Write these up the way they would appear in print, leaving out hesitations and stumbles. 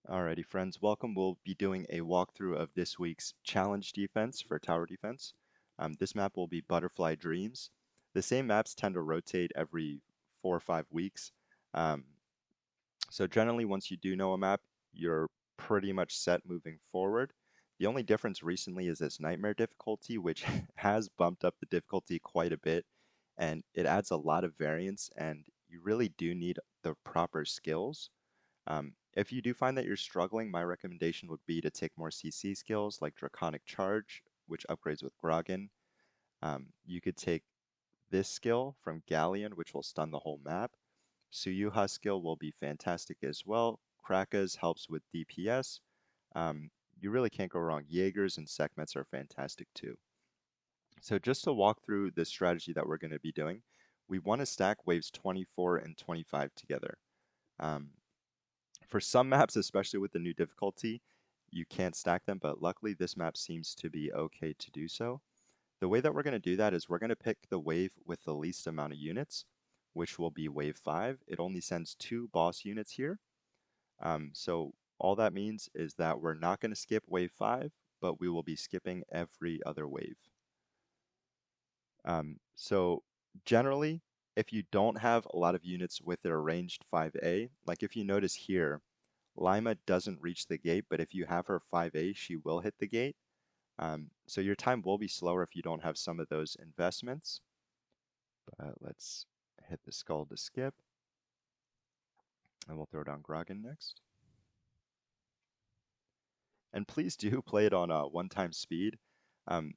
Alrighty, friends, welcome. We'll be doing a walkthrough of this week's challenge defense for tower defense. This map will be Butterfly Dreams. The same maps tend to rotate every 4 or 5 weeks. Um, so generally, once you do know a map, you're pretty much set moving forward. The only difference recently is this Nightmare difficulty, which has bumped up the difficulty quite a bit, and it adds a lot of variance, and you really do need the proper skills. If you do find that you're struggling, my recommendation would be to take more CC skills like Draconic Charge, which upgrades with Grogan. You could take this skill from Galleon, which will stun the whole map. Suyuha skill will be fantastic as well. Krakas helps with DPS. Um, you really can't go wrong. Jaegers and Sekhmets are fantastic too. So just to walk through the strategy that we're going to be doing, we want to stack waves 24 and 25 together. Um, For some maps, especially with the new difficulty, you can't stack them, but luckily this map seems to be okay to do so. The way that we're going to do that is we're going to pick the wave with the least amount of units, which will be wave 5. It only sends 2 boss units here. So all that means is that we're not going to skip wave 5, but we will be skipping every other wave. So generally, if you don't have a lot of units with their ranged 5A, like if you notice here, Lima doesn't reach the gate, but if you have her 5A, she will hit the gate. So your time will be slower if you don't have some of those investments. But let's hit the skull to skip, and we'll throw down Grogan next. And please do play it on one-time speed. Um,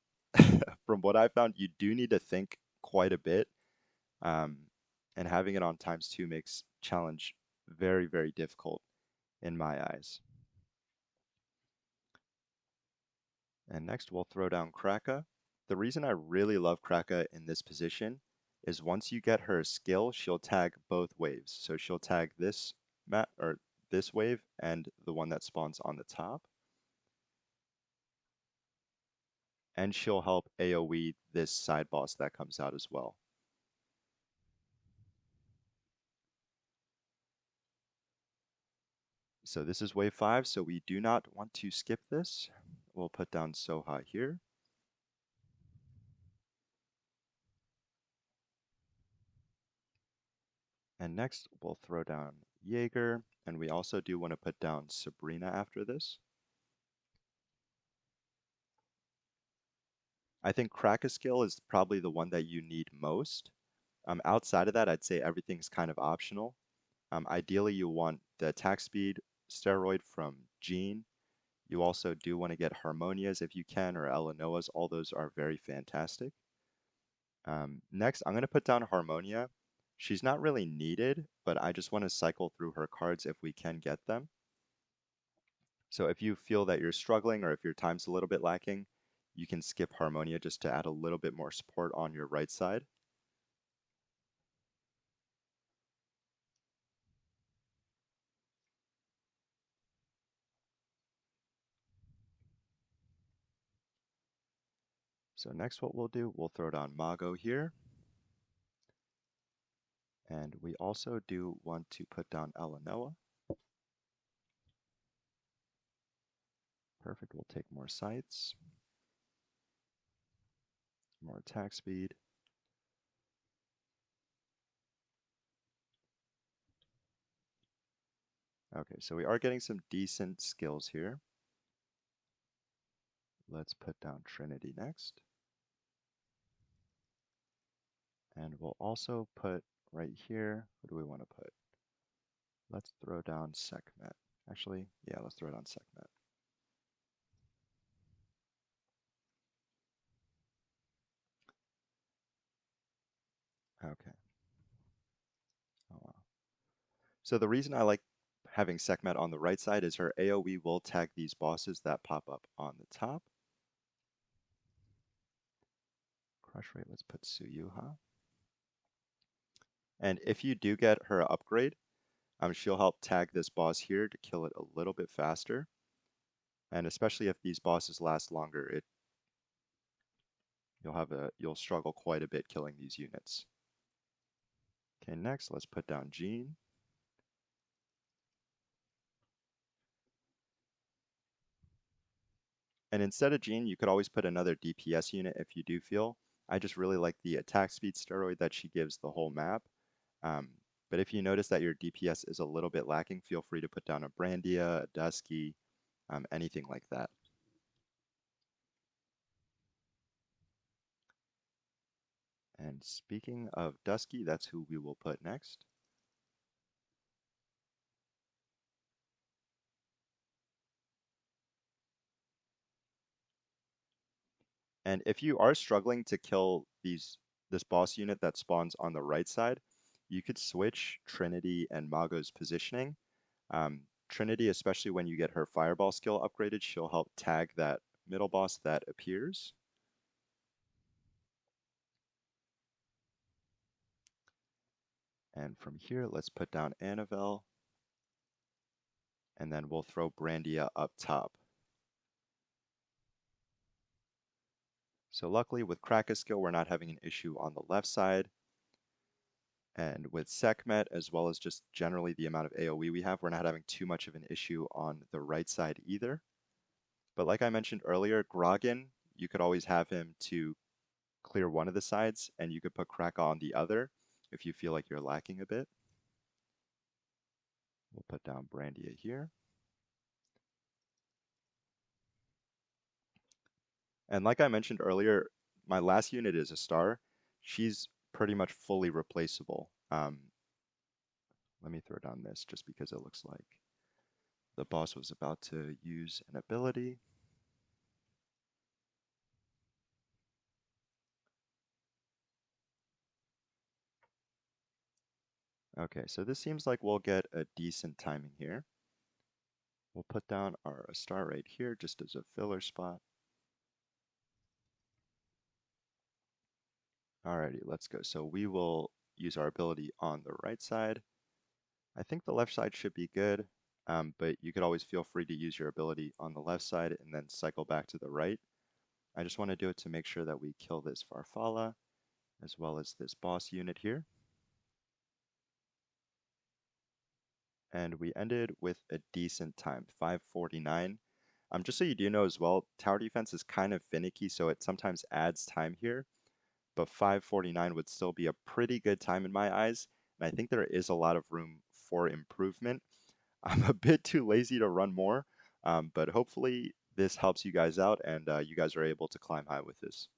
from what I found, you do need to think quite a bit, um, and having it on ×2 makes challenge very, very difficult in my eyes. And next we'll throw down Kraka. The reason I really love Kraka in this position is once you get her skill, she'll tag both waves. So she'll tag this map or this wave and the one that spawns on the top. And she'll help AoE this side boss that comes out as well. So this is wave 5, so we do not want to skip this. We'll put down Soha here. And next we'll throw down Jaeger, and we also do want to put down Sabrina after this. I think Kraka skill is probably the one that you need most. Outside of that, I'd say everything's kind of optional. Ideally, you want the attack speed steroid from Jean. You also do want to get Harmonias if you can, or Eleanoas. All those are very fantastic. Next, I'm going to put down Harmonia. She's not really needed, but I just want to cycle through her cards if we can get them. So if you feel that you're struggling or if your time's a little bit lacking, you can skip Harmonia just to add a little bit more support on your right side. So next what we'll do, we'll throw down Mago here. And we also do want to put down Eleanoa. Perfect, we'll take more sights, more attack speed. Okay, so we are getting some decent skills here. Let's put down Trinity next. And we'll also put right here, what do we want to put? Let's throw down Sekhmet. Actually, yeah, let's throw down Sekhmet. Okay. Oh, wow. So the reason I like having Sekhmet on the right side is her AoE will tag these bosses that pop up on the top. Crush rate, let's put Suyuha. And if you do get her upgrade, she'll help tag this boss here to kill it a little bit faster. And especially if these bosses last longer, you'll struggle quite a bit killing these units. Okay, next let's put down Jean. And instead of Jean, you could always put another DPS unit if you do feel. I just really like the attack speed steroid that she gives the whole map. Um, but if you notice that your DPS is a little bit lacking, feel free to put down a Brandia, a Dusky, anything like that. And speaking of Dusky, that's who we will put next. And if you are struggling to kill this boss unit that spawns on the right side, you could switch Trinity and Mago's positioning. Trinity, especially when you get her Fireball skill upgraded, she'll help tag that middle boss that appears. And from here, let's put down Annabelle, and then we'll throw Brandia up top. So luckily with Kraka's skill, we're not having an issue on the left side. And with Sekhmet, as well as just generally the amount of AoE we have, we're not having too much of an issue on the right side either. But like I mentioned earlier, Grogan, you could always have him to clear one of the sides, and you could put Kraka on the other if you feel like you're lacking a bit. We'll put down Brandia here. And like I mentioned earlier, my last unit is a star. She's pretty much fully replaceable. Let me throw down this just because it looks like the boss was about to use an ability. Okay, so this seems like we'll get a decent timing here. We'll put down our star right here just as a filler spot. Alrighty, let's go. So we will use our ability on the right side. I think the left side should be good, but you could always feel free to use your ability on the left side and then cycle back to the right. I just want to do it to make sure that we kill this Farfalla, as well as this boss unit here. And we ended with a decent time, 5:49. Just so you do know as well, tower defense is kind of finicky, so it sometimes adds time here, but 5:49 would still be a pretty good time in my eyes, and I think there is a lot of room for improvement. I'm a bit too lazy to run more, but hopefully this helps you guys out and you guys are able to climb high with this.